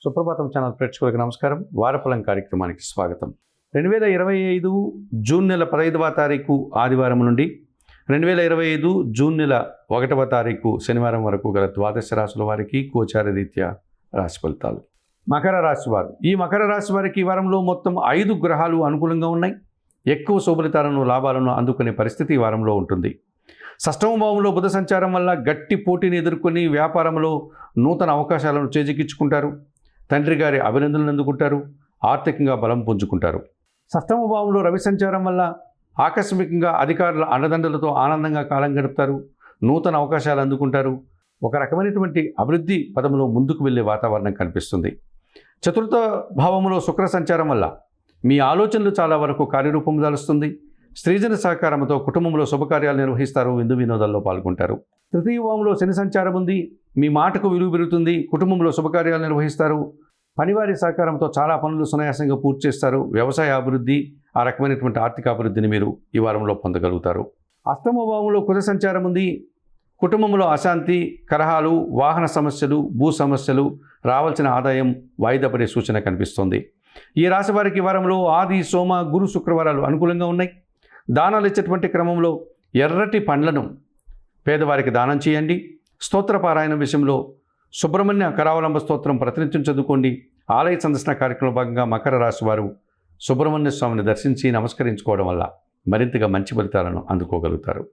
సుప్రభాతం channel ప్రేక్షకులకు నమస్కారం. వారఫలం కార్యక్రమానికి స్వాగతం. 2025 జూన్ నెల 15వ తారీఖు ఆదివారం నుండి 2025 జూన్ నెల 1వ తారీఖు శనివారం వరకు గల ద్వాదశ రాశుల వారికి గోచార రీత్యా రాశి ఫలితాలు. మకర రాశి వారు, ఈ మకర రాశి వారికి ఈ వారంలో మొత్తం 5 గ్రహాలు అనుకూలంగా ఉన్నాయి. ఎక్కువ శుభలితాలను లాభాలను అందుకునే పరిస్థితి ఈ వారంలో ఉంటుంది. షష్టమ భావంలో బుధ సంచారం వల్ల గట్టి పోటీని ఎదుర్కొని వ్యాపారంలో నూతన అవకాశాలను చేజిక్కించుకుంటారు. తండ్రి గారి అభినందనలు అందుకుంటారు. ఆర్థికంగా బలం పుంజుకుంటారు. షష్టమ భావంలో రవి సంచారం వల్ల ఆకస్మికంగా అధికారుల అండదండలతో ఆనందంగా కాలం గడుపుతారు. నూతన అవకాశాలు అందుకుంటారు. ఒక రకమైనటువంటి అభివృద్ధి పదంలో ముందుకు వెళ్ళే వాతావరణం కనిపిస్తుంది. చతుర్థ భావంలో శుక్ర సంచారం వల్ల మీ ఆలోచనలు చాలా వరకు కార్యరూపం దాలుస్తుంది. స్త్రీజన సహకారంతో కుటుంబంలో శుభకార్యాలు నిర్వహిస్తారు. విందు వినోదాల్లో పాల్గొంటారు. తృతీయ భావంలో శని సంచారం ఉంది. మీ మాటకు విలువ పెరుగుతుంది. కుటుంబంలో శుభకార్యాలు నిర్వహిస్తారు. పనివారి సహకారంతో చాలా పనులు సునాయాసంగా పూర్తి చేస్తారు. వ్యవసాయ అభివృద్ధి, ఆ రకమైనటువంటి ఆర్థిక అభివృద్ధిని మీరు ఈ వారంలో పొందగలుగుతారు. అష్టమ భావంలో కుజ సంచారం ఉంది. కుటుంబంలో అశాంతి, కలహాలు, వాహన సమస్యలు, భూ సమస్యలు, రావాల్సిన ఆదాయం వాయిదా పడే సూచన కనిపిస్తోంది. ఈ రాశి వారికి వారంలో ఆది, సోమ, గురు, శుక్రవారాలు అనుకూలంగా ఉన్నాయి. దానాలు ఇచ్చేటువంటి క్రమంలో ఎర్రటి పండ్లను పేదవారికి దానం చేయండి. స్తోత్ర పారాయణ విషయంలో సుబ్రహ్మణ్య కరావలంబ స్తోత్రం ప్రతినిత్యం చదువుకోండి. ఆలయ సందర్శన కార్యక్రమంలో భాగంగా మకర రాశి వారు సుబ్రహ్మణ్య స్వామిని దర్శించి నమస్కరించుకోవడం వల్ల మరింతగా మంచి ఫలితాలను అందుకోగలుగుతారు.